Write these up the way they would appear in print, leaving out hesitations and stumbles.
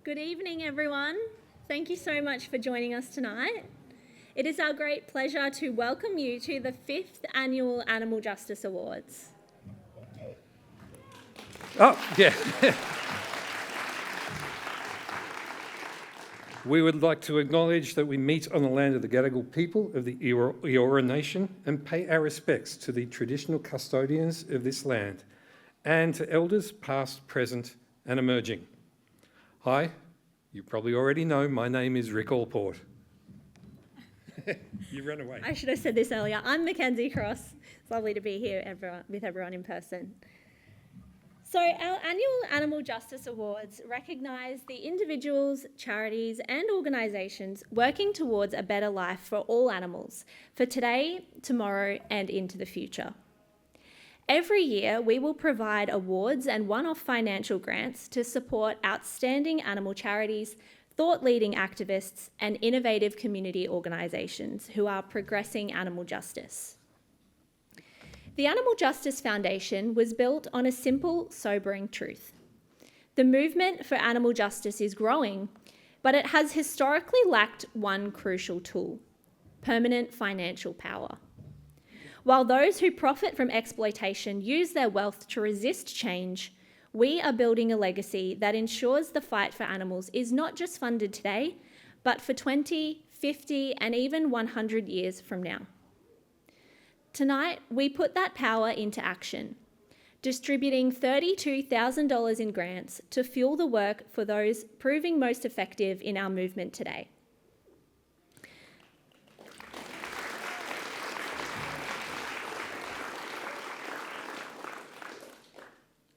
Good evening, everyone. Thank you so much for joining us tonight. It is our great pleasure to welcome you to the 5th Annual Animal Justice Awards. Oh, yeah. We would like to acknowledge that we meet on the land of the Gadigal people of the Eora Nation and pay our respects to the traditional custodians of this land and to elders past, present and emerging. Hi, you probably already know my name is Rick Allport. You ran away. I should have said this earlier. I'm Mackenzie Cross. It's lovely to be here with everyone in person. So our annual Animal Justice Awards recognise the individuals, charities and organisations working towards a better life for all animals, for today, tomorrow and into the future. Every year, we will provide awards and one-off financial grants to support outstanding animal charities, thought-leading activists and innovative community organisations who are progressing animal justice. The Animal Justice Foundation was built on a simple, sobering truth. The movement for animal justice is growing, but it has historically lacked one crucial tool: permanent financial power. While those who profit from exploitation use their wealth to resist change, we are building a legacy that ensures the fight for animals is not just funded today, but for 20, 50, and even 100 years from now. Tonight, we put that power into action, distributing $32,000 in grants to fuel the work for those proving most effective in our movement today.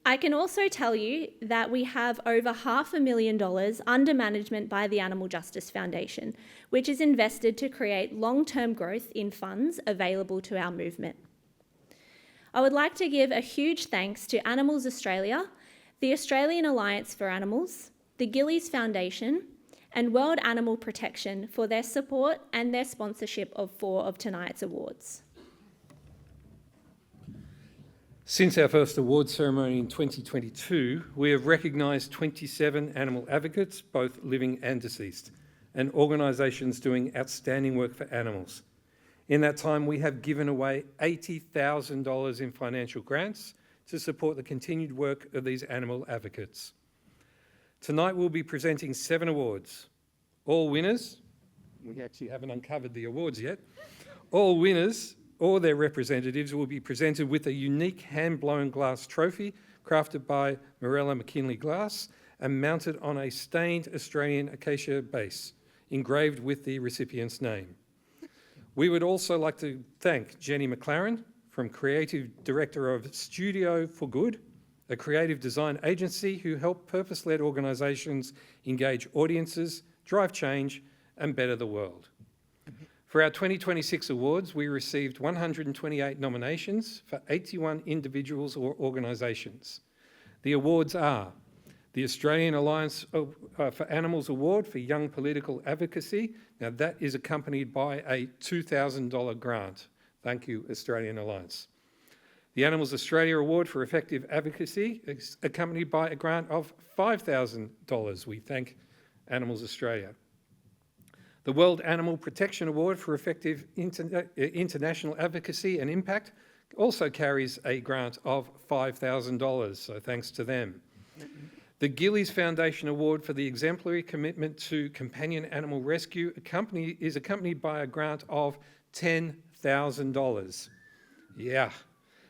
I can also tell you that we have over $500,000 under management by the Animal Justice Foundation, which is invested to create long-term growth in funds available to our movement. I would like to give a huge thanks to Animals Australia, the Australian Alliance for Animals, the Gillies Foundation, and World Animal Protection for their support and their sponsorship of 4 of tonight's awards. Since our first award ceremony in 2022, we have recognised 27 animal advocates, both living and deceased, and organisations doing outstanding work for animals. In that time, we have given away $80,000 in financial grants to support the continued work of these animal advocates. Tonight, we'll be presenting 7 awards. All winners, we actually haven't uncovered the awards yet, all winners or their representatives will be presented with a unique hand-blown glass trophy crafted by Morella McKinley Glass and mounted on a stained Australian acacia base, engraved with the recipient's name. We would also like to thank Jenny McLaren, from Creative Director of Studio for Good, a creative design agency who help purpose-led organisations engage audiences, drive change and better the world. For our 2026 awards, we received 128 nominations for 81 individuals or organisations. The awards are the Australian Alliance for Animals Award for Young Political Advocacy. Now that is accompanied by a $2,000 grant. Thank you, Australian Alliance. The Animals Australia Award for Effective Advocacy is accompanied by a grant of $5,000. We thank Animals Australia. The World Animal Protection Award for Effective International Advocacy and Impact also carries a grant of $5,000, so thanks to them. The Gillies Foundation Award for the Exemplary Commitment to Companion Animal Rescue is accompanied by a grant of $10,000. Yeah.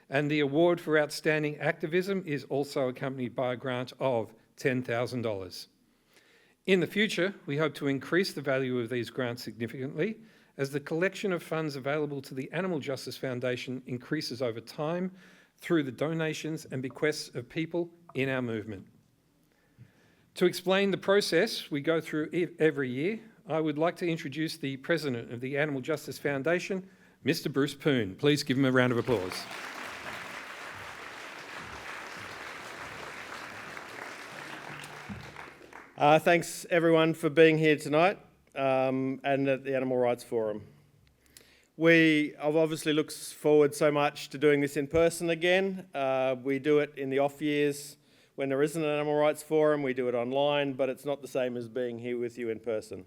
And the Award for Outstanding Activism is also accompanied by a grant of $10,000. In the future, we hope to increase the value of these grants significantly as the collection of funds available to the Animal Justice Foundation increases over time through the donations and bequests of people in our movement. To explain the process we go through every year, I would like to introduce the President of the Animal Justice Foundation, Mr. Bruce Poon. Please give him a round of applause. Thanks everyone for being here tonight and at the Animal Rights Forum. I've obviously looked forward so much to doing this in person again. We do it in the off years When there isn't an animal rights forum, we do it online, but it's not the same as being here with you in person.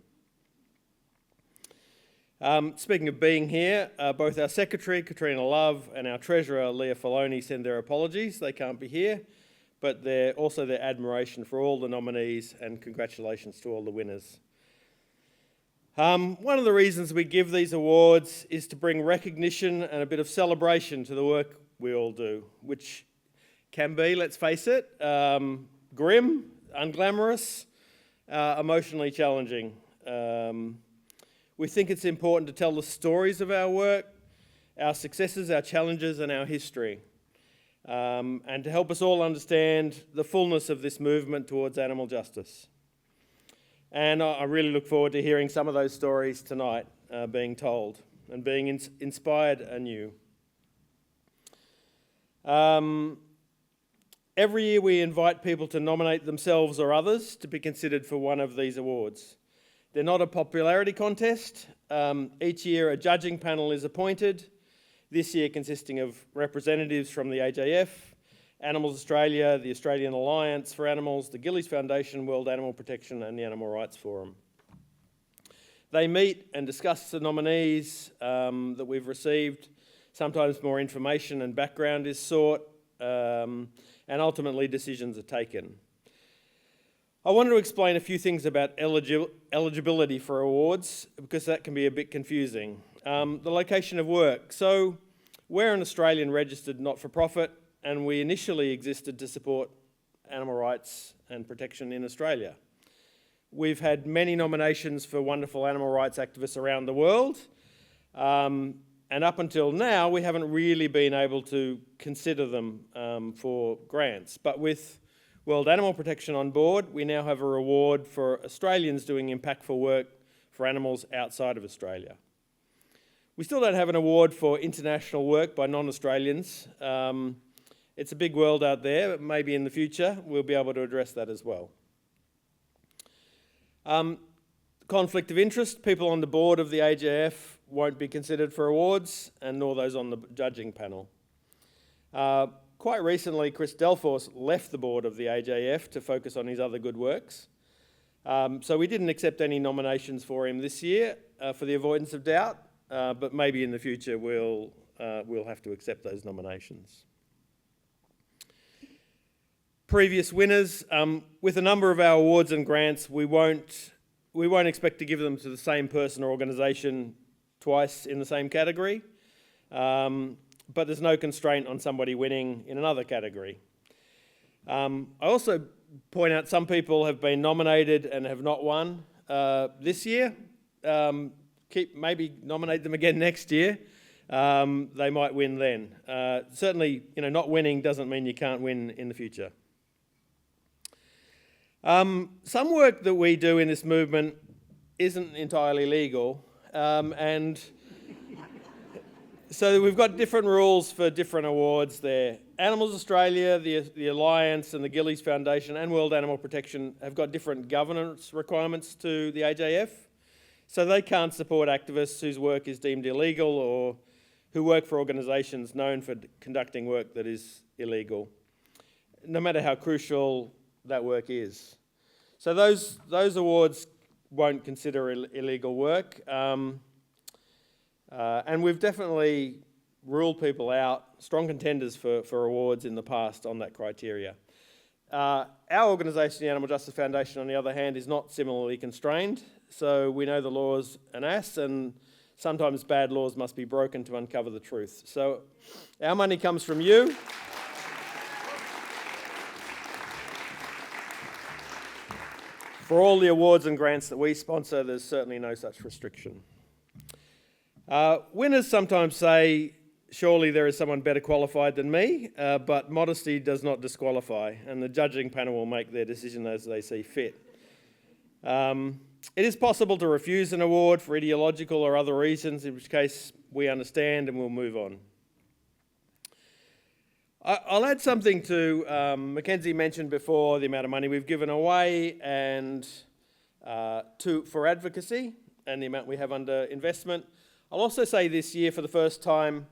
Speaking of being here, both our Secretary, Katrina Love, and our Treasurer, Leah Filoni, send their apologies. They can't be here, but also their admiration for all the nominees and congratulations to all the winners. One of the reasons we give these awards is to bring recognition and a bit of celebration to the work we all do, which can be, let's face it, grim, unglamorous, emotionally challenging. We think it's important to tell the stories of our work, our successes, our challenges, and our history, and to help us all understand the fullness of this movement towards animal justice. And I really look forward to hearing some of those stories tonight being told and being inspired anew. Every year we invite people to nominate themselves or others to be considered for one of these awards. They're not a popularity contest. Each year a judging panel is appointed, this year consisting of representatives from the AJF, Animals Australia, the Australian Alliance for Animals, the Gillies Foundation, World Animal Protection and the Animal Rights Forum. They meet and discuss the nominees that we've received. Sometimes more information and background is sought, and ultimately decisions are taken. I wanted to explain a few things about eligibility for awards because that can be a bit confusing. The location of work. So we're an Australian registered not-for-profit and we initially existed to support animal rights and protection in Australia. We've had many nominations for wonderful animal rights activists around the world, and up until now we haven't really been able to consider them for grants. But with World Animal Protection on board, we now have a reward for Australians doing impactful work for animals outside of Australia. We still don't have an award for international work by non-Australians. It's a big world out there, but maybe in the future we'll be able to address that as well. Conflict of interest, people on the board of the AJF won't be considered for awards, and nor those on the judging panel. Quite recently, Chris Delforce left the board of the AJF to focus on his other good works. So we didn't accept any nominations for him this year for the avoidance of doubt, but maybe in the future we'll have to accept those nominations. Previous winners, with a number of our awards and grants, we won't expect to give them to the same person or organisation twice in the same category. But there's no constraint on somebody winning in another category. I also point out some people have been nominated and have not won this year. Maybe nominate them again next year. They might win then. Certainly, not winning doesn't mean you can't win in the future. Some work that we do in this movement isn't entirely legal, and so we've got different rules for different awards there. Animals Australia, the Alliance and the Gillies Foundation and World Animal Protection have got different governance requirements to the AJF. So they can't support activists whose work is deemed illegal or who work for organisations known for conducting work that is illegal, no matter how crucial that work is. So those awards won't consider illegal work. And we've definitely ruled people out, strong contenders for awards in the past on that criteria. Our organisation, the Animal Justice Foundation, on the other hand, is not similarly constrained, so we know the law's an ass and sometimes bad laws must be broken to uncover the truth. So our money comes from you. For all the awards and grants that we sponsor, there's certainly no such restriction. Winners sometimes say, surely there is someone better qualified than me, but modesty does not disqualify, and the judging panel will make their decision as they see fit. It is possible to refuse an award for ideological or other reasons, in which case we understand and we'll move on. I'll add something to, Mackenzie mentioned before the amount of money we've given away and for advocacy and the amount we have under investment. I'll also say this year for the first time,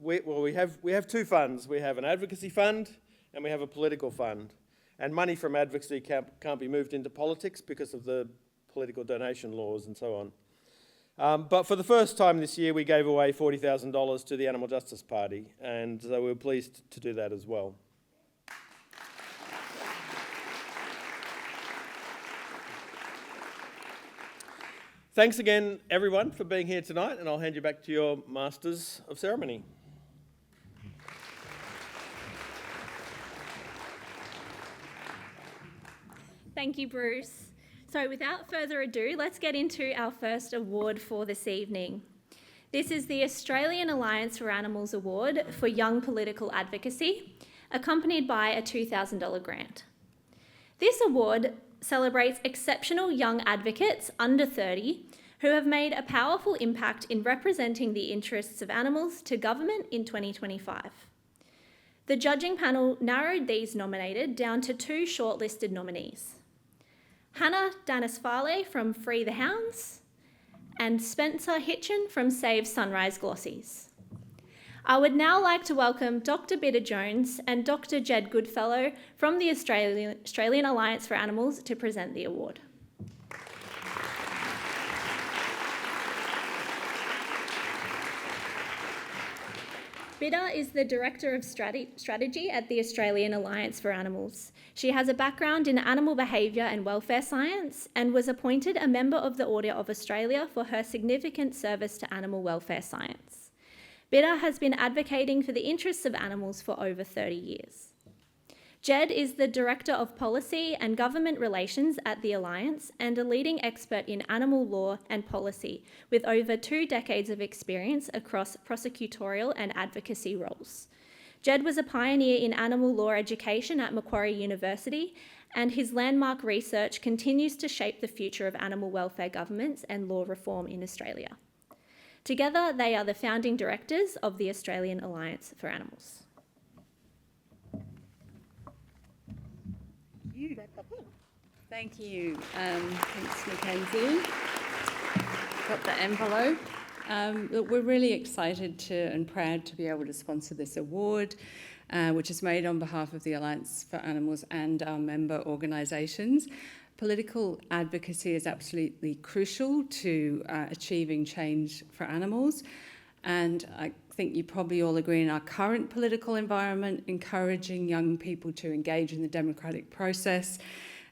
we have two funds. We have an advocacy fund and we have a political fund. And money from advocacy can't be moved into politics because of the political donation laws and so on. But for the first time this year, we gave away $40,000 to the Animal Justice Party, and so we're pleased to do that as well. Thanks again, everyone, for being here tonight, and I'll hand you back to your Masters of Ceremony. Thank you, Bruce. So without further ado, let's get into our first award for this evening. This is the Australian Alliance for Animals Award for Young Political Advocacy, accompanied by a $2,000 grant. This award celebrates exceptional young advocates under 30 who have made a powerful impact in representing the interests of animals to government in 2025. The judging panel narrowed these nominated down to 2 shortlisted nominees: Hannah Danisfale from Free the Hounds and Spencer Hitchin from Save Sunrise Glossies. I would now like to welcome Dr. Bitter Jones and Dr. Jed Goodfellow from the Australian Alliance for Animals to present the award. Bitter is the Director of Strategy at the Australian Alliance for Animals. She has a background in animal behaviour and welfare science and was appointed a member of the Order of Australia for her significant service to animal welfare science. Bitter has been advocating for the interests of animals for over 30 years. Jed is the Director of Policy and Government Relations at the Alliance and a leading expert in animal law and policy with over 2 decades of experience across prosecutorial and advocacy roles. Jed was a pioneer in animal law education at Macquarie University, and his landmark research continues to shape the future of animal welfare governments and law reform in Australia. Together, they are the founding directors of the Australian Alliance for Animals. Thank you. Thanks, Mackenzie. Got the envelope. Look, we're really excited and proud to be able to sponsor this award, which is made on behalf of the Alliance for Animals and our member organisations. Political advocacy is absolutely crucial to achieving change for animals, and I think you probably all agree in our current political environment, encouraging young people to engage in the democratic process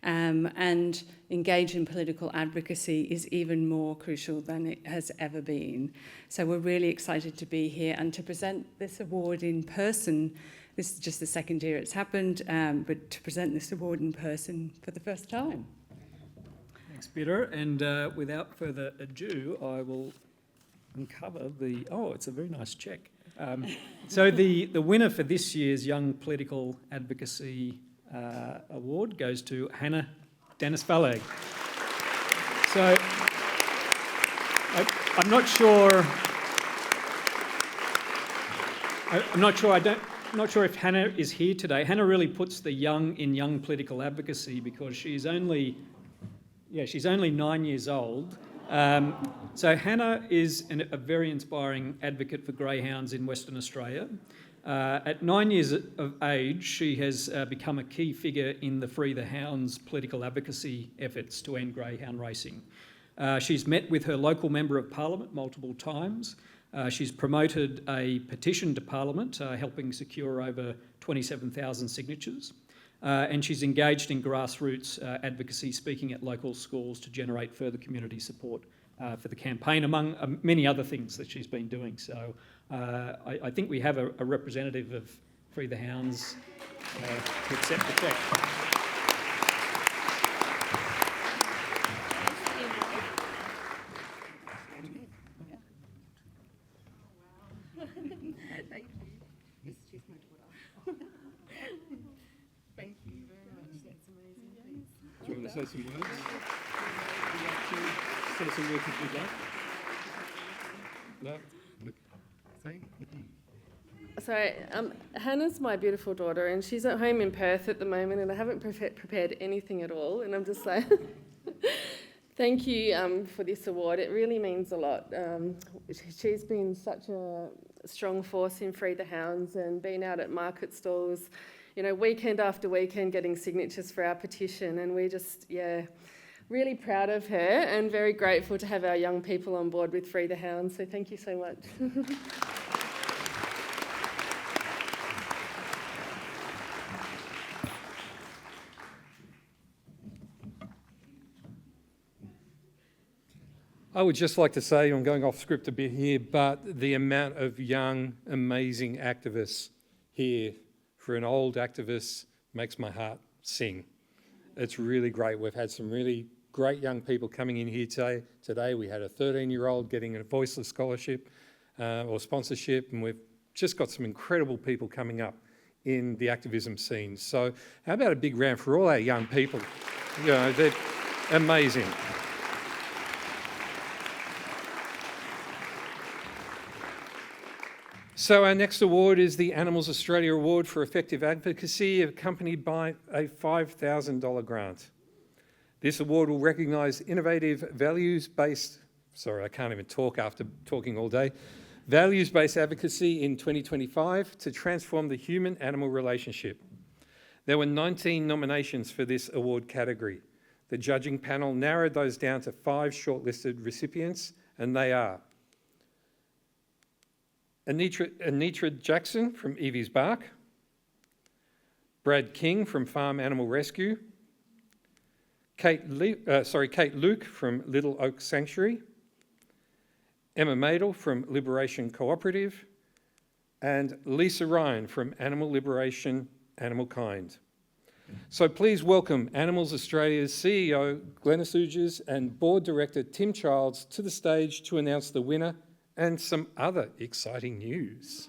and engage in political advocacy is even more crucial than it has ever been. So we're really excited to be here and to present this award in person. This is just the second year it's happened, but to present this award in person for the first time. Thanks, Peter. And without further ado, I will uncover it's a very nice check. So the winner for this year's Young Political Advocacy Award goes to Hannah Danisfale. So I'm not sure. I'm not sure if Hannah is here today. Hannah really puts the young in young political advocacy because she's only 9 years old. So Hannah is a very inspiring advocate for greyhounds in Western Australia. At 9 years of age, she has become a key figure in the Free the Hounds political advocacy efforts to end greyhound racing. She's met with her local Member of Parliament multiple times. She's promoted a petition to Parliament, helping secure over 27,000 signatures. And she's engaged in grassroots advocacy, speaking at local schools to generate further community support for the campaign, among many other things that she's been doing. So I think we have a representative of Free the Hounds to accept the check. Do you want to say some words? Would you like to say some words if you'd like? No? So Hannah's my beautiful daughter, and she's at home in Perth at the moment, and I haven't prepared anything at all, and I'm just like, thank you for this award. It really means a lot. She's been such a strong force in Free the Hounds and been out at market stalls weekend after weekend getting signatures for our petition, and we're just, really proud of her and very grateful to have our young people on board with Free the Hounds. So thank you so much. I would just like to say, I'm going off script a bit here, but the amount of young, amazing activists here for an old activist makes my heart sing. It's really great. We've had some really great young people coming in here today. We had a 13-year-old getting a Voiceless scholarship or sponsorship, and we've just got some incredible people coming up in the activism scene. So how about a big round for all our young people? They're amazing. So our next award is the Animals Australia Award for Effective Advocacy, accompanied by a $5,000 grant. This award will recognise innovative values-based, sorry, I can't even talk after talking all day, values-based advocacy in 2025 to transform the human-animal relationship. There were 19 nominations for this award category. The judging panel narrowed those down to 5 shortlisted recipients, and they are Anitra Jackson from Evie's Bark, Brad King from Farm Animal Rescue, Kate Luke from Little Oak Sanctuary, Emma Madel from Liberation Cooperative, and Lisa Ryan from Animal Liberation Animal Kind. So please welcome Animals Australia's CEO Glenys Oogers and Board Director Tim Childs to the stage to announce the winner and some other exciting news.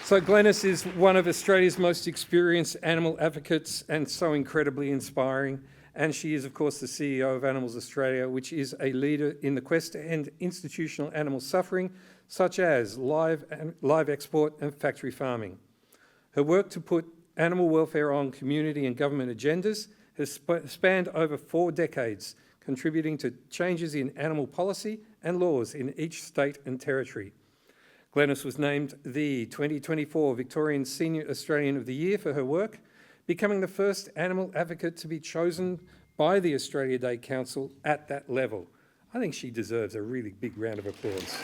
So Glenys is one of Australia's most experienced animal advocates and so incredibly inspiring. And she is, of course, the CEO of Animals Australia, which is a leader in the quest to end institutional animal suffering, such as live export and factory farming. Her work to put animal welfare on community and government agendas has spanned over 4 decades, contributing to changes in animal policy and laws in each state and territory. Glenys was named the 2024 Victorian Senior Australian of the Year for her work, becoming the first animal advocate to be chosen by the Australia Day Council at that level. I think she deserves a really big round of applause.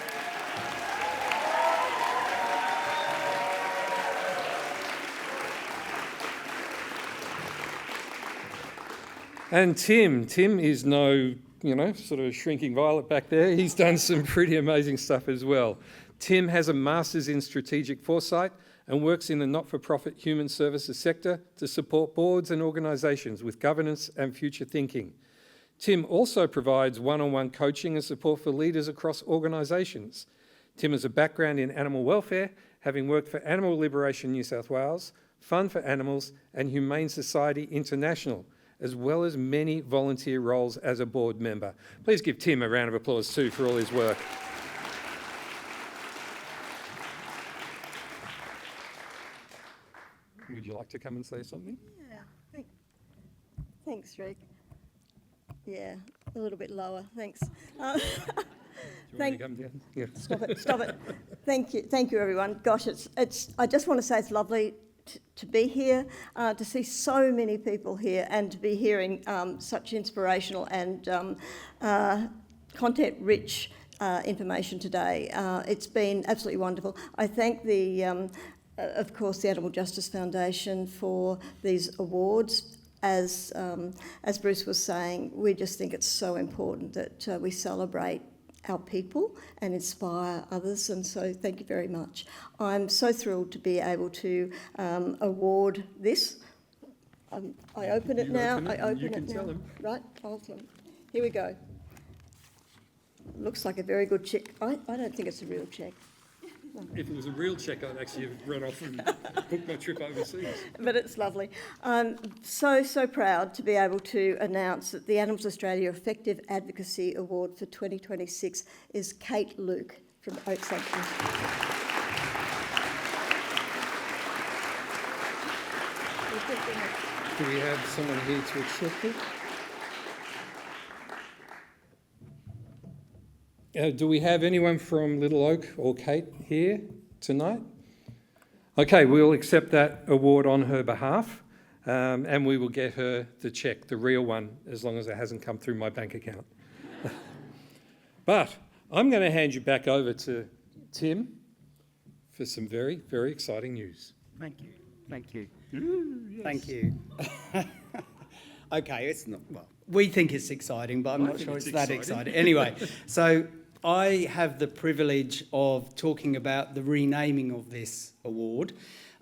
And Tim is no, sort of shrinking violet back there. He's done some pretty amazing stuff as well. Tim has a master's in strategic foresight and works in the not-for-profit human services sector to support boards and organisations with governance and future thinking. Tim also provides one-on-one coaching and support for leaders across organisations. Tim has a background in animal welfare, having worked for Animal Liberation New South Wales, Fund for Animals and Humane Society International, as well as many volunteer roles as a board member. Please give Tim a round of applause too for all his work. Would you like to come and say something? Yeah, thanks, Rick. Yeah, a little bit lower, thanks. Do you want me to come down? Yeah. Stop it. Thank you, everyone. Gosh, I just want to say it's lovely to be here, to see so many people here and to be hearing such inspirational and content-rich information today. It's been absolutely wonderful. I thank of course, the Animal Justice Foundation for these awards. As Bruce was saying, we just think it's so important that we celebrate our people and inspire others, and so thank you very much. I'm so thrilled to be able to award this. I open it now. I open it now. Right, here we go. Looks like a very good check. I don't think it's a real check. If it was a real check, I'd actually have run off and booked my trip overseas. But it's lovely. I'm so proud to be able to announce that the Animals Australia Effective Advocacy Award for 2026 is Kate Luke from Oak Sanctuary. Do we have someone here to accept it? Do we have anyone from Little Oak or Kate here tonight? Okay, we'll accept that award on her behalf, and we will get her the cheque, the real one, as long as it hasn't come through my bank account. But I'm going to hand you back over to Tim for some very, very exciting news. Thank you. Thank you. Thank you. Okay, it's not, well, we think it's exciting, but I'm not sure it's that exciting. Anyway, so I have the privilege of talking about the renaming of this award,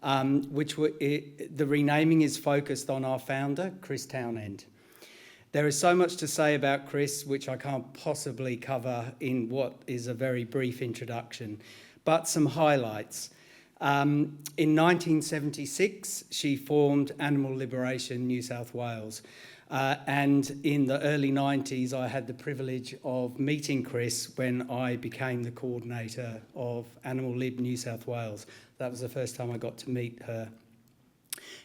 the renaming is focused on our founder, Chris Townend. There is so much to say about Chris, which I can't possibly cover in what is a very brief introduction, but some highlights. In 1976, she formed Animal Liberation New South Wales. And in the early 90s, I had the privilege of meeting Chris when I became the coordinator of Animal Lib New South Wales. That was the first time I got to meet her.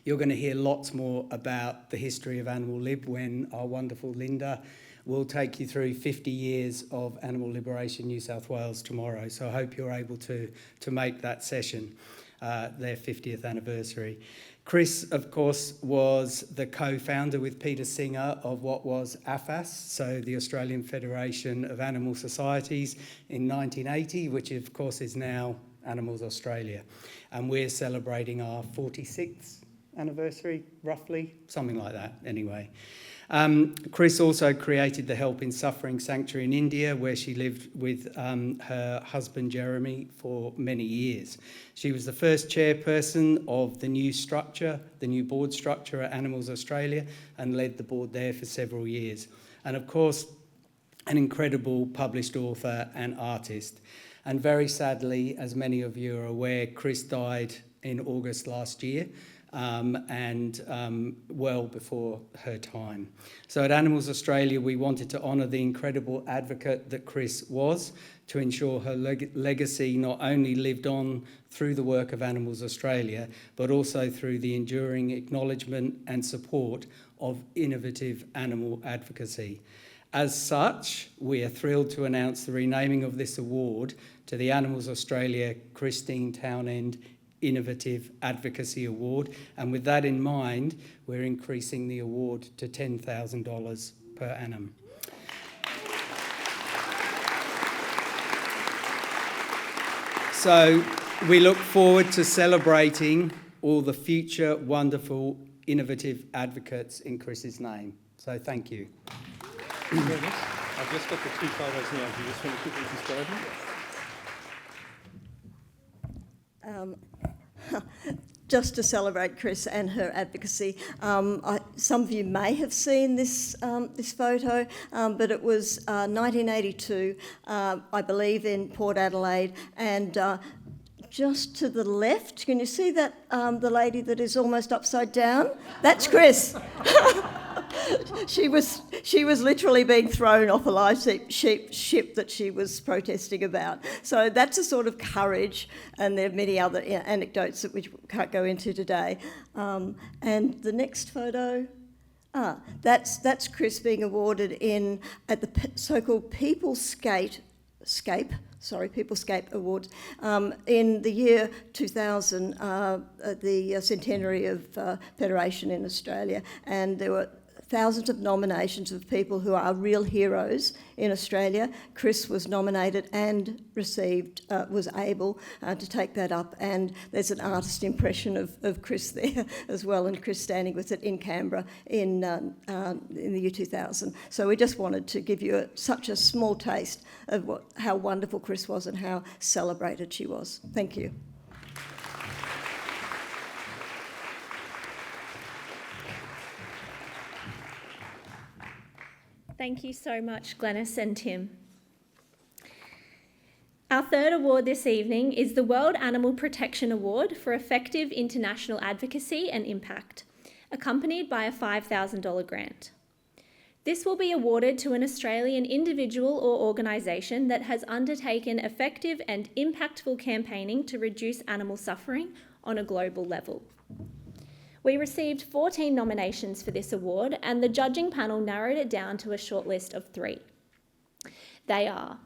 You're going to hear lots more about the history of Animal Lib when our wonderful Linda will take you through 50 years of Animal Liberation New South Wales tomorrow. So I hope you're able to make that session, their 50th anniversary. Chris, of course, was the co-founder with Peter Singer of what was AFAS, so the Australian Federation of Animal Societies, in 1980, which of course is now Animals Australia. And we're celebrating our 46th anniversary, roughly, something like that anyway. Chris also created the Helping Suffering Sanctuary in India, where she lived with her husband Jeremy for many years. She was the first chairperson of the new structure, the new board structure at Animals Australia, and led the board there for several years. And of course, an incredible published author and artist. And very sadly, as many of you are aware, Chris died in August last year. Well before her time. So at Animals Australia, we wanted to honour the incredible advocate that Chris was, to ensure her legacy not only lived on through the work of Animals Australia, but also through the enduring acknowledgement and support of innovative animal advocacy. As such, we are thrilled to announce the renaming of this award to the Animals Australia Christine Townend Innovative Advocacy Award, and with that in mind, we're increasing the award to $10,000 per annum. So we look forward to celebrating all the future wonderful innovative advocates in Chris's name. So thank you. I've just got the two photos now. Do you just want to quickly describe them? Just to celebrate Chris and her advocacy, some of you may have seen this photo, but it was 1982, I believe, in Port Adelaide, and just to the left, can you see that the lady that is almost upside down? That's Chris. She was literally being thrown off a live ship that she was protesting about. So that's a sort of courage, and there are many other anecdotes that we can't go into today. And the next photo, that's Chris being awarded at the so-called Peoplescape Awards in the year 2000, the centenary of Federation in Australia, and there were thousands of nominations of people who are real heroes in Australia. Chris was nominated and was able to take that up, and there's an artist impression of Chris there as well, and Chris standing with it in Canberra in the year 2000. So we just wanted to give you such a small taste of how wonderful Chris was and how celebrated she was. Thank you. Thank you so much, Glenys and Tim. Our third award this evening is the World Animal Protection Award for Effective International Advocacy and Impact, accompanied by a $5,000 grant. This will be awarded to an Australian individual or organisation that has undertaken effective and impactful campaigning to reduce animal suffering on a global level. We received 14 nominations for this award, and the judging panel narrowed it down to a short list of 3. They are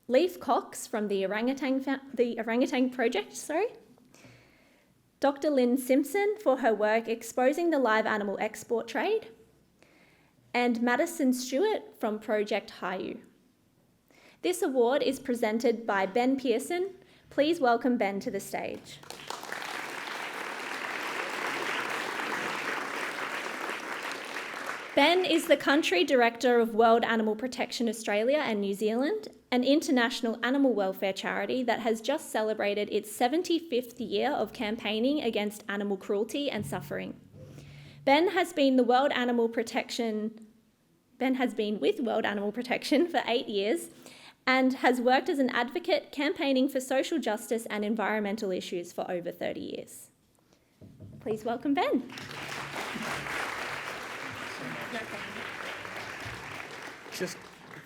Leif Cox from the Orangutan Project, Dr. Lynn Simpson for her work exposing the live animal export trade, and Madison Stewart from Project Hayu. This award is presented by Ben Pearson. Please welcome Ben to the stage. Ben is the Country Director of World Animal Protection Australia and New Zealand, an international animal welfare charity that has just celebrated its 75th year of campaigning against animal cruelty and suffering. Ben has been with World Animal Protection for 8 years and has worked as an advocate campaigning for social justice and environmental issues for over 30 years. Please welcome Ben.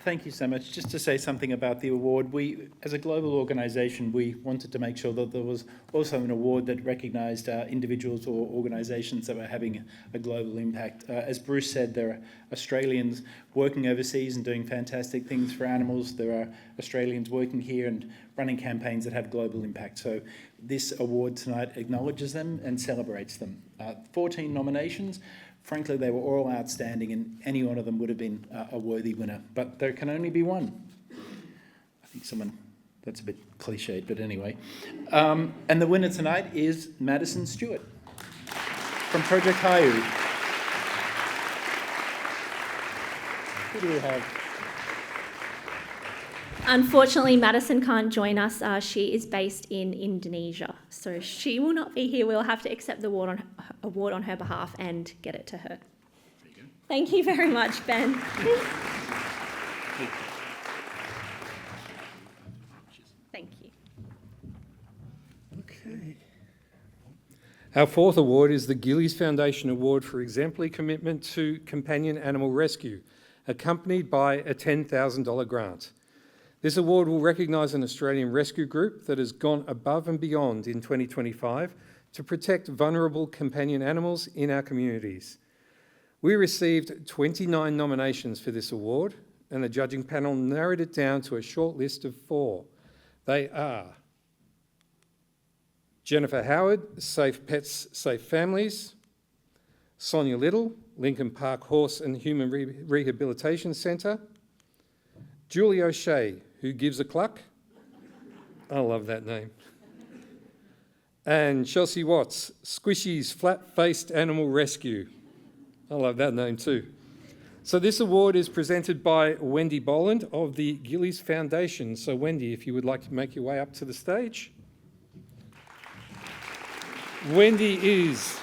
Thank you so much. Just to say something about the award, we, as a global organisation, we wanted to make sure that there was also an award that recognised individuals or organisations that were having a global impact. As Bruce said, there are Australians working overseas and doing fantastic things for animals. There are Australians working here and running campaigns that have global impact. So this award tonight acknowledges them and celebrates them. 14 nominations. Frankly, they were all outstanding and any one of them would have been a worthy winner, but there can only be one. I think that's a bit cliched, but anyway. And the winner tonight is Madison Stewart from Project Hayu. Who do we have? Unfortunately, Madison can't join us. She is based in Indonesia, so she will not be here. We'll have to accept the award on her behalf and get it to her. Thank you very much, Ben. Thank you. Okay. Our fourth award is the Gillies Foundation Award for Exemplary Commitment to Companion Animal Rescue, accompanied by a $10,000 grant. This award will recognise an Australian rescue group that has gone above and beyond in 2025 to protect vulnerable companion animals in our communities. We received 29 nominations for this award, and the judging panel narrowed it down to a short list of 4. They are Jennifer Howard, Safe Pets, Safe Families; Sonia Little, Lincoln Park Horse and Human Rehabilitation Centre; Julie O'Shea, Who Gives a Cluck? I love that name. And Chelsea Watts, Squishy's Flat-Faced Animal Rescue. I love that name too. So this award is presented by Wendy Boland of the Gillies Foundation. So Wendy, if you would like to make your way up to the stage. Wendy is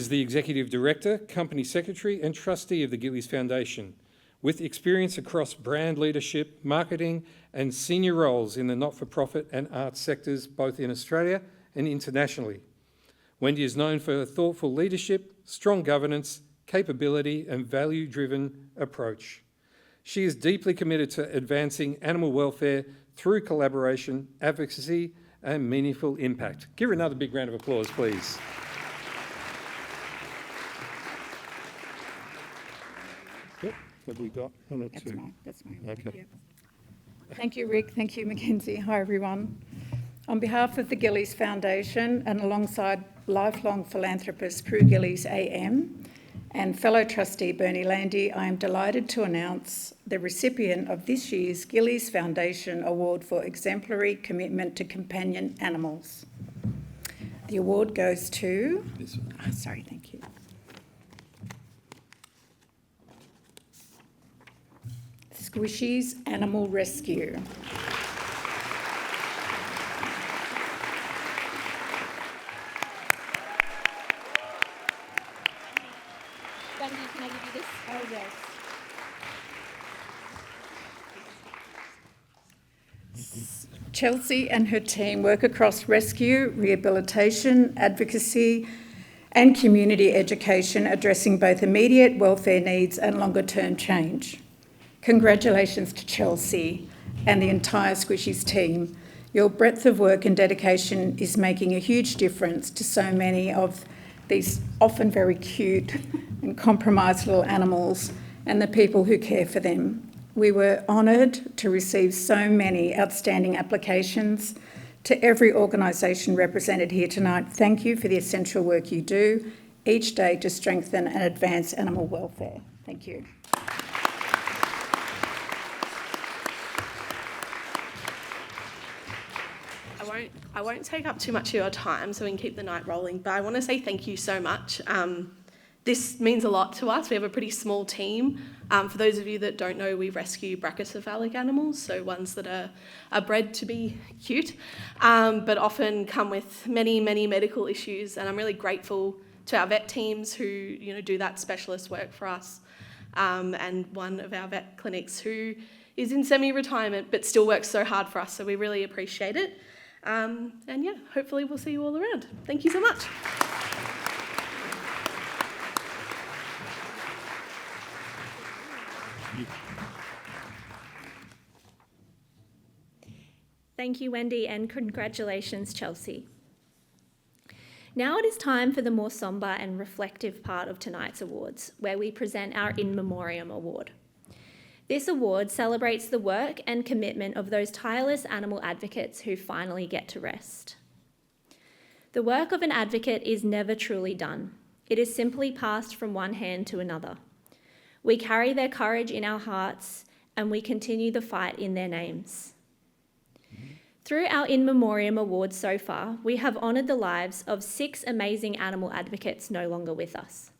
the Executive Director, Company Secretary and Trustee of the Gillies Foundation, with experience across brand leadership, marketing and senior roles in the not-for-profit and arts sectors, both in Australia and internationally. Wendy is known for her thoughtful leadership, strong governance, capability and value-driven approach. She is deeply committed to advancing animal welfare through collaboration, advocacy and meaningful impact. Give her another big round of applause, please. What have we got? That's mine. Okay. Yep. Thank you, Rick. Thank you, Mackenzie. Hi, everyone. On behalf of the Gillies Foundation and alongside lifelong philanthropist Prue Gillies AM and fellow trustee Bernie Landy, I am delighted to announce the recipient of this year's Gillies Foundation Award for Exemplary Commitment to Companion Animals. The award goes to... thank you. Squishy's Animal Rescue. Wendy, can I give you this? Oh, yes. Chelsea and her team work across rescue, rehabilitation, advocacy and community education, addressing both immediate welfare needs and longer-term change. Congratulations to Chelsea and the entire Squishy's team. Your breadth of work and dedication is making a huge difference to so many of these often very cute and compromised little animals and the people who care for them. We were honoured to receive so many outstanding applications. To every organisation represented here tonight, thank you for the essential work you do each day to strengthen and advance animal welfare. Thank you. I won't take up too much of your time so we can keep the night rolling, but I want to say thank you so much. This means a lot to us. We have a pretty small team. For those of you that don't know, we rescue brachycephalic animals, so ones that are bred to be cute, but often come with many, many medical issues. And I'm really grateful to our vet teams who do that specialist work for us, and one of our vet clinics who is in semi-retirement but still works so hard for us, so we really appreciate it. And yeah, hopefully we'll see you all around. Thank you so much. Thank you, Wendy, and congratulations, Chelsea. Now it is time for the more sombre and reflective part of tonight's awards, where we present our In Memoriam Award. This award celebrates the work and commitment of those tireless animal advocates who finally get to rest. The work of an advocate is never truly done. It is simply passed from one hand to another. We carry their courage in our hearts, and we continue the fight in their names. Through our In Memoriam Awards so far, we have honoured the lives of 6 amazing animal advocates no longer with us.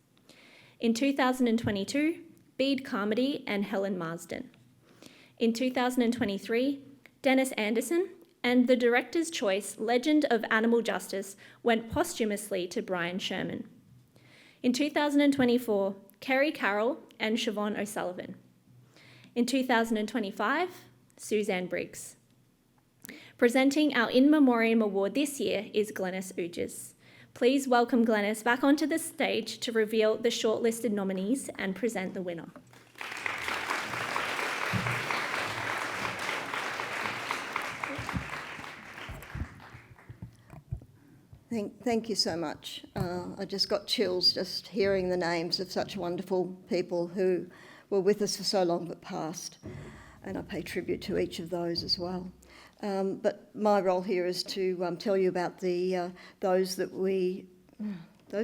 In 2022, Bede Carmody and Helen Marsden. In 2023, Dennis Anderson, and the Director's Choice Legend of Animal Justice went posthumously to Brian Sherman. In 2024, Kerry Carroll and Siobhan O'Sullivan. In 2025, Suzanne Briggs. Presenting our In Memoriam Award this year is Glenys Oogis. Please welcome Glenys back onto the stage to reveal the shortlisted nominees and present the winner. Thank you so much. I just got chills just hearing the names of such wonderful people who were with us for so long but passed, and I pay tribute to each of those as well. But my role here is to tell you about those that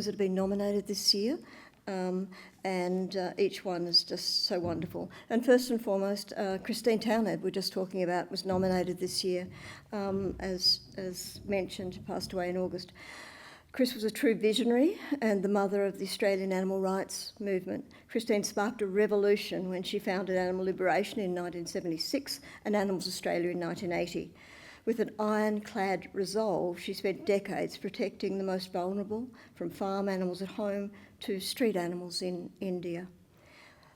have been nominated this year, and each one is just so wonderful. And first and foremost, Christine Townend, we're just talking about, was nominated this year, as mentioned, passed away in August. Chris was a true visionary and the mother of the Australian animal rights movement. Christine sparked a revolution when she founded Animal Liberation in 1976 and Animals Australia in 1980. With an ironclad resolve, she spent decades protecting the most vulnerable, from farm animals at home to street animals in India.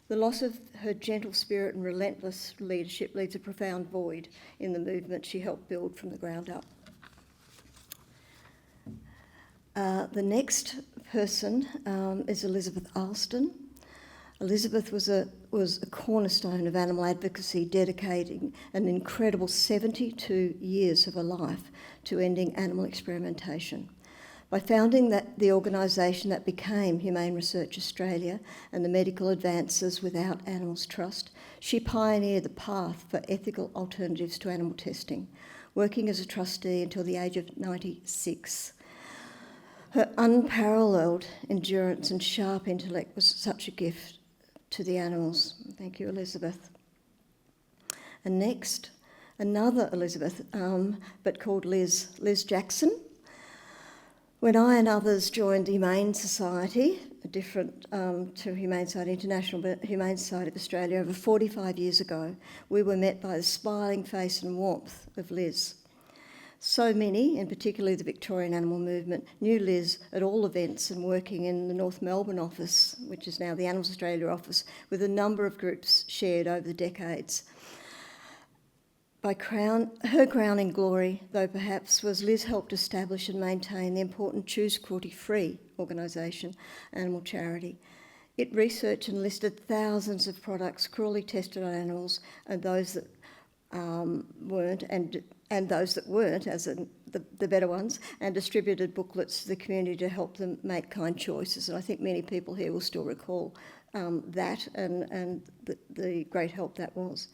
The loss of her gentle spirit and relentless leadership leaves a profound void in the movement she helped build from the ground up. The next person is Elizabeth Alston. Elizabeth was a cornerstone of animal advocacy, dedicating an incredible 72 years of her life to ending animal experimentation. By founding the organisation that became Humane Research Australia and the Medical Advances Without Animals Trust, she pioneered the path for ethical alternatives to animal testing, working as a trustee until the age of 96. Her unparalleled endurance and sharp intellect was such a gift to the animals. Thank you, Elizabeth. And next, another Elizabeth, but called Liz Jackson. When I and others joined Humane Society, different to Humane Society International, but Humane Society of Australia over 45 years ago, we were met by the smiling face and warmth of Liz. So many, and particularly the Victorian Animal Movement, knew Liz at all events and working in the North Melbourne office, which is now the Animals Australia office, with a number of groups shared over the decades. Her crowning glory, though perhaps, was Liz helped establish and maintain the important Choose Cruelty-Free organisation, Animal Charity. It researched and listed thousands of products cruelly tested on animals and those that weren't, and those that weren't, as in the better ones, and distributed booklets to the community to help them make kind choices. And I think many people here will still recall that and the great help that was.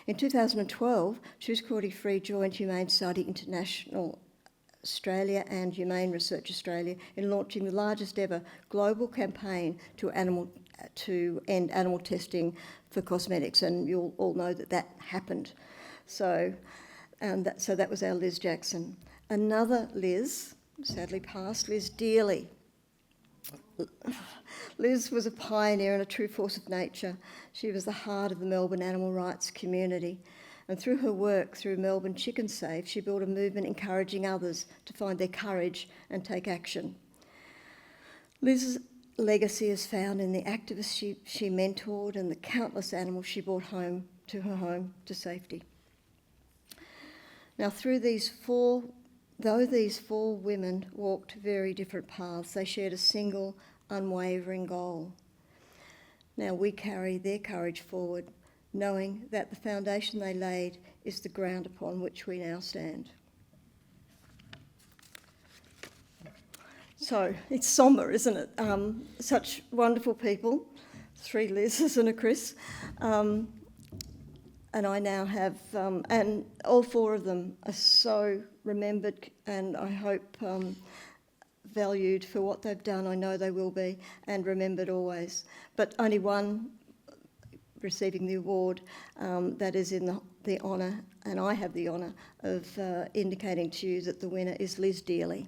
In 2012, Tuskawati Free joined Humane Society International Australia and Humane Research Australia in launching the largest ever global campaign to end animal testing for cosmetics, and you'll all know that happened. So that was our Liz Jackson. Another Liz, sadly passed, Liz Dearly. Liz was a pioneer and a true force of nature. She was the heart of the Melbourne animal rights community. And through her work through Melbourne Chicken Safe, she built a movement encouraging others to find their courage and take action. Liz's legacy is found in the activists she mentored and the countless animals she brought home to safety. Now, though these four women walked very different paths, they shared a single, unwavering goal. Now we carry their courage forward, knowing that the foundation they laid is the ground upon which we now stand. So it's sombre, isn't it? Such wonderful people, 3 Liz's and a Chris. And I now have, and all 4 of them are so remembered and I hope valued for what they've done. I know they will be, and remembered always. But only one receiving the award that is in the honour, and I have the honour of indicating to you that the winner is Liz Dearly.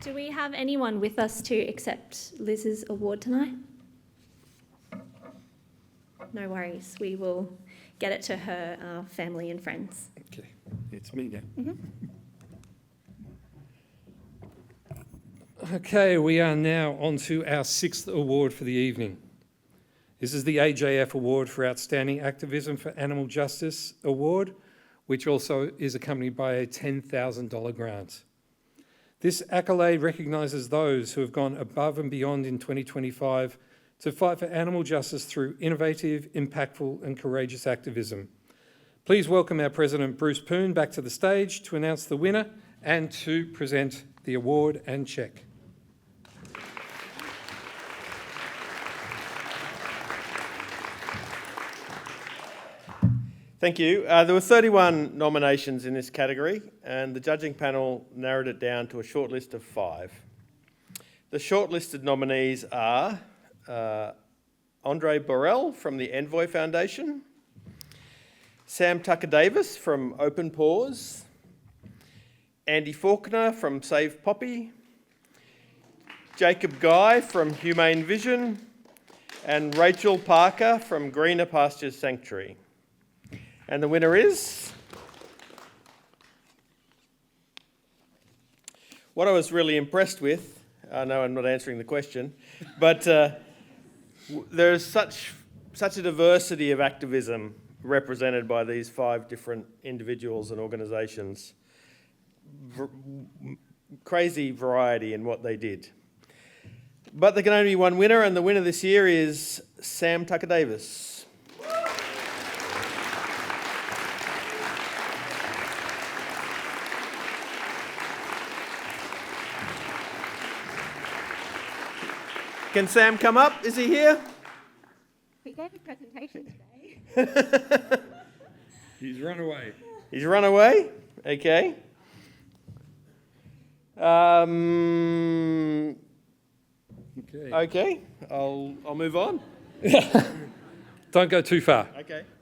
Do we have anyone with us to accept Liz's award tonight? No worries, we will get it to her family and friends. Okay, it's me now. Okay, we are now on to our 6th award for the evening. This is the AJF Award for Outstanding Activism for Animal Justice Award, which also is accompanied by a $10,000 grant. This accolade recognises those who have gone above and beyond in 2025 to fight for animal justice through innovative, impactful and courageous activism. Please welcome our President Bruce Poon back to the stage to announce the winner and to present the award and cheque. Thank you. There were 31 nominations in this category, and the judging panel narrowed it down to a short list of 5. The shortlisted nominees are Andre Borrell from the Envoy Foundation, Sam Tucker-Davis from Open Paws, Andy Faulkner from Save Poppy, Jacob Guy from Humane Vision, and Rachel Parker from Greener Pastures Sanctuary. And the winner is... What I was really impressed with, I know I'm not answering the question, but there is such a diversity of activism represented by these 5 different individuals and organisations. Crazy variety in what they did. But there can only be one winner, and the winner this year is Sam Tucker-Davis. Can Sam come up? Is he here? We gave a presentation today. He's run away. He's run away? Okay. Okay, I'll move on. Don't go too far.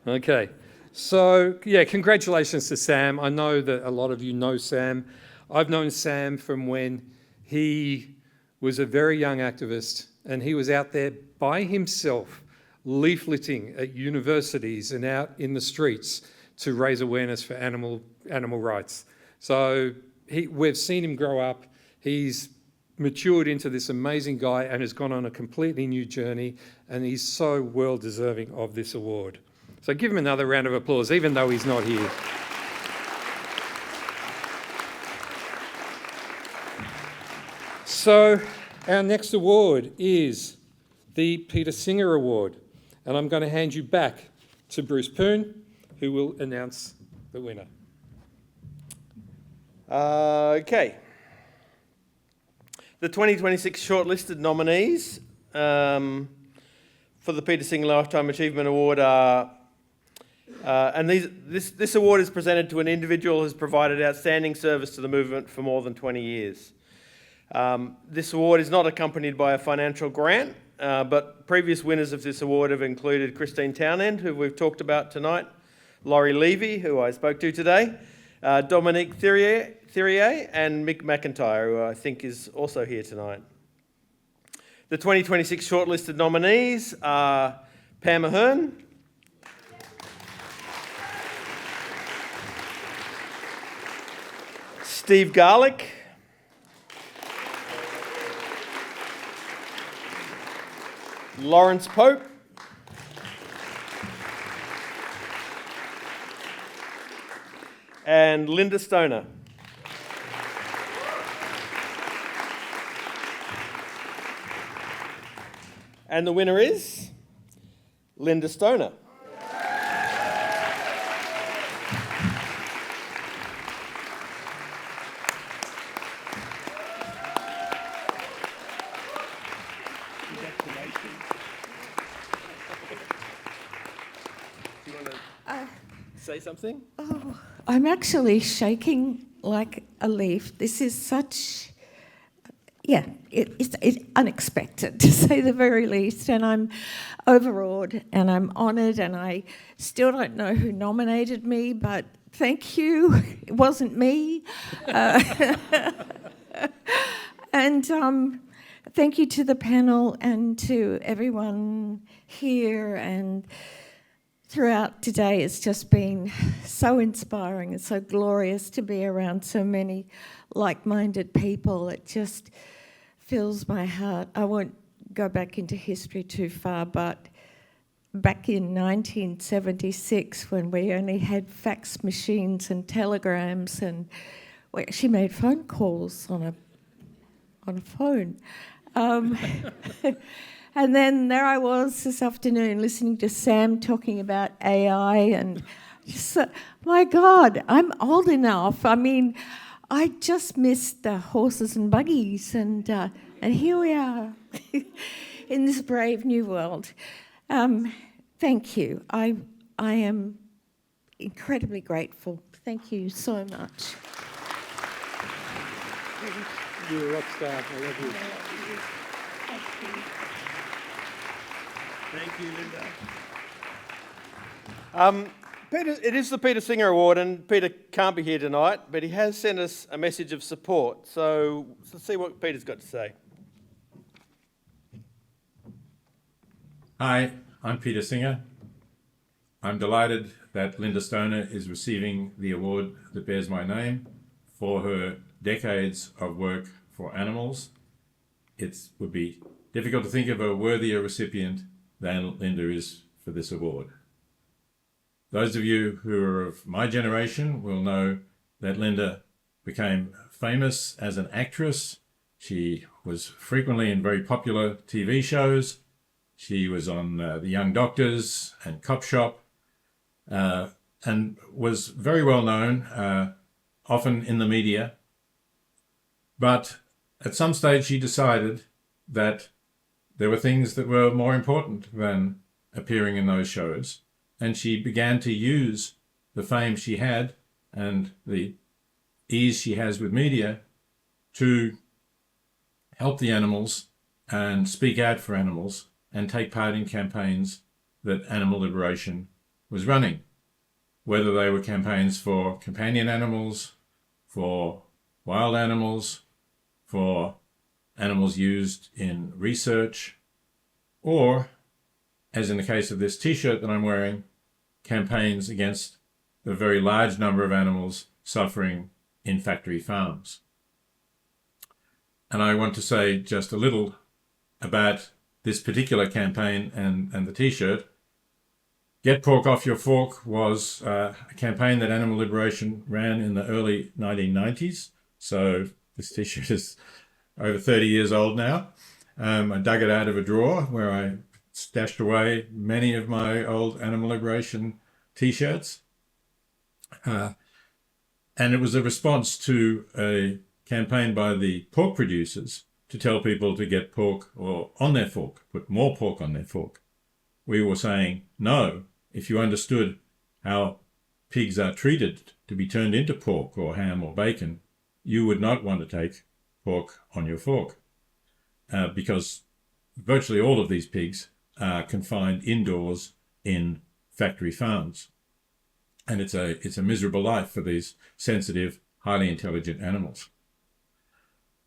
Okay. So, yeah, congratulations to Sam. I know that a lot of you know Sam. I've known Sam from when he was a very young activist and he was out there by himself leafleting at universities and out in the streets to raise awareness for animal rights. So we've seen him grow up. He's matured into this amazing guy and has gone on a completely new journey, and he's so well deserving of this award. So give him another round of applause, even though he's not here. So our next award is the Peter Singer Award, and I'm going to hand you back to Bruce Poon, who will announce the winner. Okay. The 2026 shortlisted nominees for the Peter Singer Lifetime Achievement Award are, and this award is presented to an individual who has provided outstanding service to the movement for more than 20 years. This award is not accompanied by a financial grant, but previous winners of this award have included Christine Townend, who we've talked about tonight, Laurie Levy, who I spoke to today, Dominique Thirier, and Mick McIntyre, who I think is also here tonight. The 2026 shortlisted nominees are Pam Ahern, Steve Garlick, Lawrence Pope, and Linda Stoner. And the winner is Linda Stoner. Do you want to say something? Oh, I'm actually shaking like a leaf. This is such, it's unexpected to say the very least, and I'm overawed and I'm honoured, and I still don't know who nominated me, but thank you. It wasn't me. And thank you to the panel and to everyone here and throughout today. It's just been so inspiring and so glorious to be around so many like-minded people. It just fills my heart. I won't go back into history too far, but back in 1976, when we only had fax machines and telegrams, and we actually made phone calls on a phone. And then there I was this afternoon listening to Sam talking about AI, and just, my God, I'm old enough. I mean, I just missed the horses and buggies, and here we are in this brave new world. Thank you. I am incredibly grateful. Thank you so much. You're a rock star. I love you. Thank you, Linda. Peter, it is the Peter Singer Award, and Peter can't be here tonight, but he has sent us a message of support. So let's see what Peter's got to say. Hi, I'm Peter Singer. I'm delighted that Linda Stoner is receiving the award that bears my name for her decades of work for animals. It would be difficult to think of a worthier recipient than Linda is for this award. Those of you who are of my generation will know that Linda became famous as an actress. She was frequently in very popular TV shows. She was on The Young Doctors and Cop Shop, and was very well known, often in the media. But at some stage she decided that there were things that were more important than appearing in those shows, and she began to use the fame she had and the ease she has with media to help the animals and speak out for animals and take part in campaigns that Animal Liberation was running, whether they were campaigns for companion animals, for wild animals, for animals used in research, or, as in the case of this t-shirt that I'm wearing, campaigns against the very large number of animals suffering in factory farms. And I want to say just a little about this particular campaign and the t-shirt. Get Pork Off Your Fork was a campaign that Animal Liberation ran in the early 1990s. So this t-shirt is over 30 years old now. I dug it out of a drawer where I stashed away many of my old animal liberation t-shirts. And it was a response to a campaign by the pork producers to tell people to get pork or on their fork, put more pork on their fork. We were saying, no, if you understood how pigs are treated to be turned into pork or ham or bacon, you would not want to take pork on your fork, because virtually all of these pigs are confined indoors in factory farms. And it's a miserable life for these sensitive, highly intelligent animals.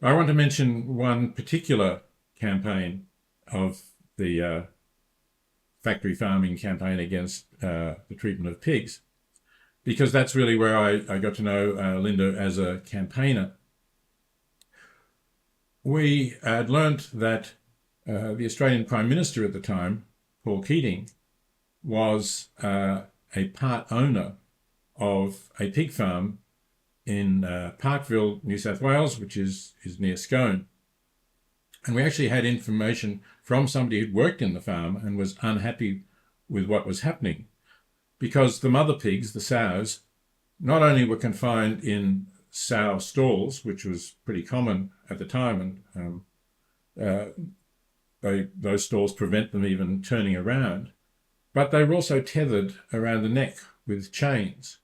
I want to mention one particular campaign of the factory farming campaign against the treatment of pigs, because that's really where I got to know Linda as a campaigner. We had learnt that the Australian Prime Minister at the time, Paul Keating, was a part owner of a pig farm in Parkville, New South Wales, which is near Scone. And we actually had information from somebody who'd worked in the farm and was unhappy with what was happening, because the mother pigs, the sows, not only were confined in sow stalls, which was pretty common at the time, and those stalls prevent them even turning around, but they were also tethered around the neck with chains.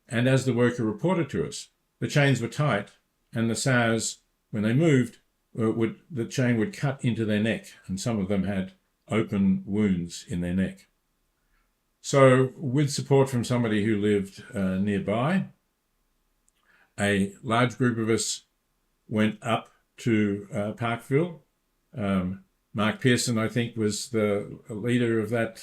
And as the worker reported to us, the chains were tight, and the sows, when they moved, the chain would cut into their neck, and some of them had open wounds in their neck. So, with support from somebody who lived nearby, a large group of us went up to Parkville. Mark Pearson, I think, was the leader of that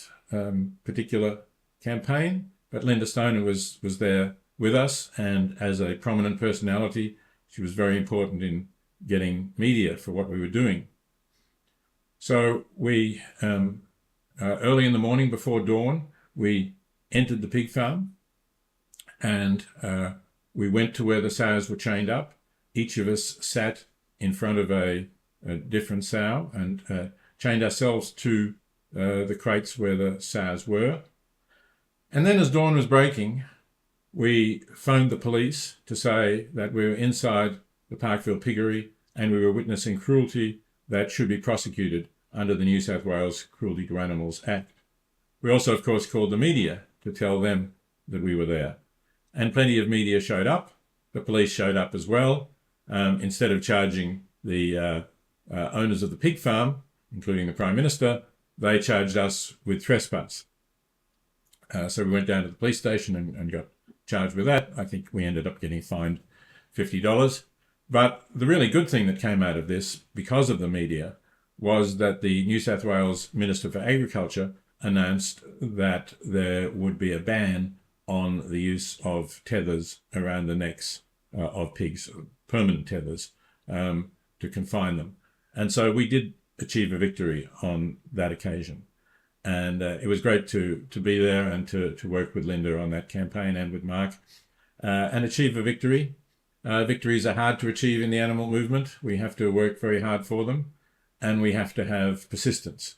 particular campaign, but Linda Stoner was there with us, and as a prominent personality, she was very important in getting media for what we were doing. So we, early in the morning before dawn, we entered the pig farm, and we went to where the sows were chained up. Each of us sat in front of a different sow and chained ourselves to the crates where the sows were. And then as dawn was breaking, we phoned the police to say that we were inside the Parkville piggery and we were witnessing cruelty that should be prosecuted under the New South Wales Cruelty to Animals Act. We also, of course, called the media to tell them that we were there. And plenty of media showed up. The police showed up as well. Instead of charging the owners of the pig farm, including the Prime Minister, they charged us with trespass. So we went down to the police station and got charged with that. I think we ended up getting fined $50. But the really good thing that came out of this, because of the media, was that the New South Wales Minister for Agriculture announced that there would be a ban on the use of tethers around the necks of pigs, permanent tethers, to confine them. And so we did achieve a victory on that occasion. And it was great to be there and to work with Linda on that campaign and with Mark and achieve a victory. Victories are hard to achieve in the animal movement. We have to work very hard for them, and we have to have persistence.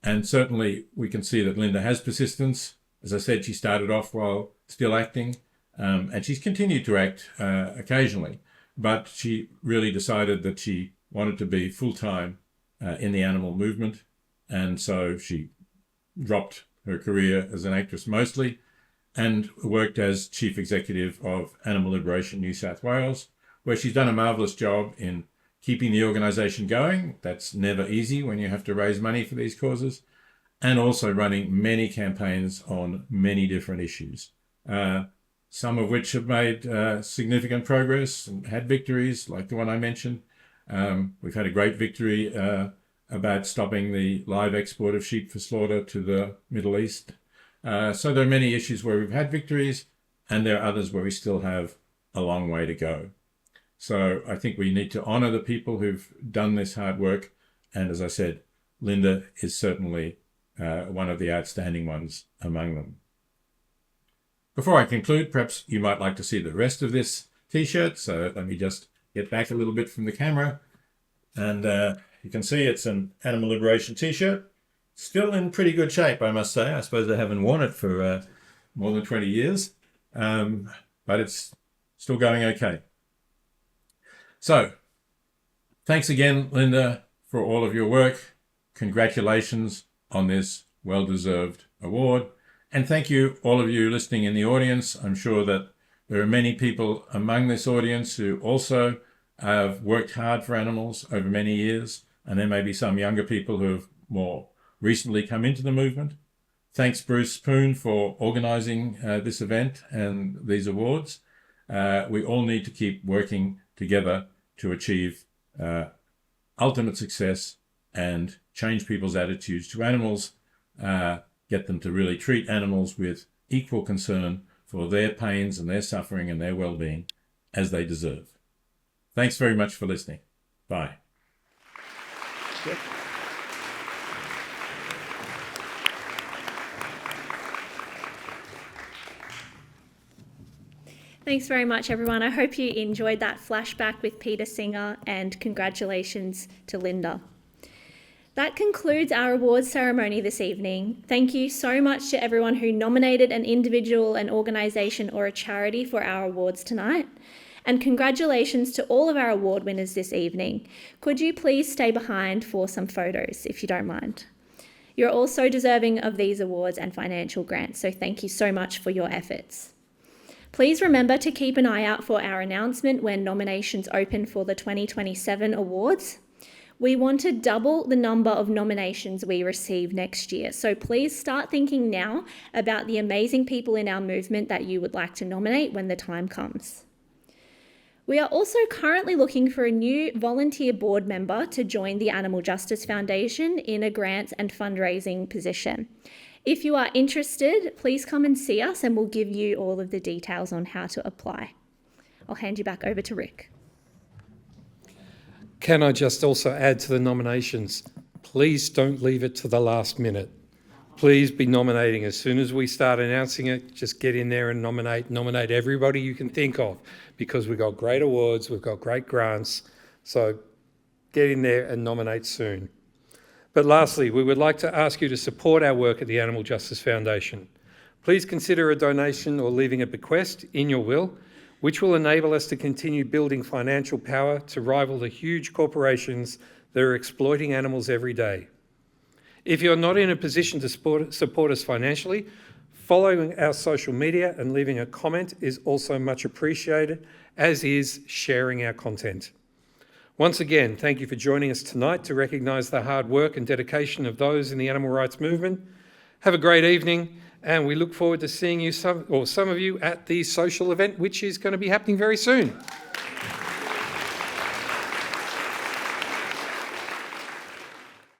And certainly we can see that Linda has persistence. As I said, she started off while still acting, and she's continued to act occasionally, but she really decided that she wanted to be full-time in the animal movement, and so she dropped her career as an actress mostly and worked as Chief Executive of Animal Liberation New South Wales, where she's done a marvellous job in keeping the organisation going. That's never easy when you have to raise money for these causes, and also running many campaigns on many different issues, some of which have made significant progress and had victories, like the one I mentioned. We've had a great victory about stopping the live export of sheep for slaughter to the Middle East. So there are many issues where we've had victories, and there are others where we still have a long way to go. So I think we need to honour the people who've done this hard work, and as I said, Linda is certainly one of the outstanding ones among them. Before I conclude, perhaps you might like to see the rest of this t-shirt, so let me just get back a little bit from the camera, and you can see it's an Animal Liberation t-shirt. still in pretty good shape, I must say. I suppose I haven't worn it for more than 20 years, but it's still going okay. So, thanks again, Linda, for all of your work. Congratulations on this well-deserved award. And thank you, all of you listening in the audience. I'm sure that there are many people among this audience who also have worked hard for animals over many years, and there may be some younger people who have more recently come into the movement. Thanks, Bruce Poon, for organising this event and these awards. We all need to keep working together to achieve ultimate success and change people's attitudes to animals, get them to really treat animals with equal concern for their pains and their suffering and their well-being as they deserve. Thanks very much for listening. Bye. Thanks very much, everyone. I hope you enjoyed that flashback with Peter Singer, and congratulations to Linda. That concludes our awards ceremony this evening. Thank you so much to everyone who nominated an individual, an organisation or a charity for our awards tonight. And congratulations to all of our award winners this evening. Could you please stay behind for some photos, if you don't mind? You're also deserving of these awards and financial grants, so thank you so much for your efforts. Please remember to keep an eye out for our announcement when nominations open for the 2027 awards. We want to double the number of nominations we receive next year, so please start thinking now about the amazing people in our movement that you would like to nominate when the time comes. We are also currently looking for a new volunteer board member to join the Animal Justice Foundation in a grants and fundraising position. If you are interested, please come and see us and we'll give you all of the details on how to apply. I'll hand you back over to Rick. Can I just also add to the nominations? Please don't leave it to the last minute. Please be nominating as soon as we start announcing it. Just get in there and nominate everybody you can think of, because we've got great awards, we've got great grants. So get in there and nominate soon. But lastly, we would like to ask you to support our work at the Animal Justice Foundation. Please consider a donation or leaving a bequest in your will, which will enable us to continue building financial power to rival the huge corporations that are exploiting animals every day. If you're not in a position to support us financially, following our social media and leaving a comment is also much appreciated, as is sharing our content. Once again, thank you for joining us tonight to recognise the hard work and dedication of those in the animal rights movement. Have a great evening, and we look forward to seeing you, some of you, at the social event, which is going to be happening very soon.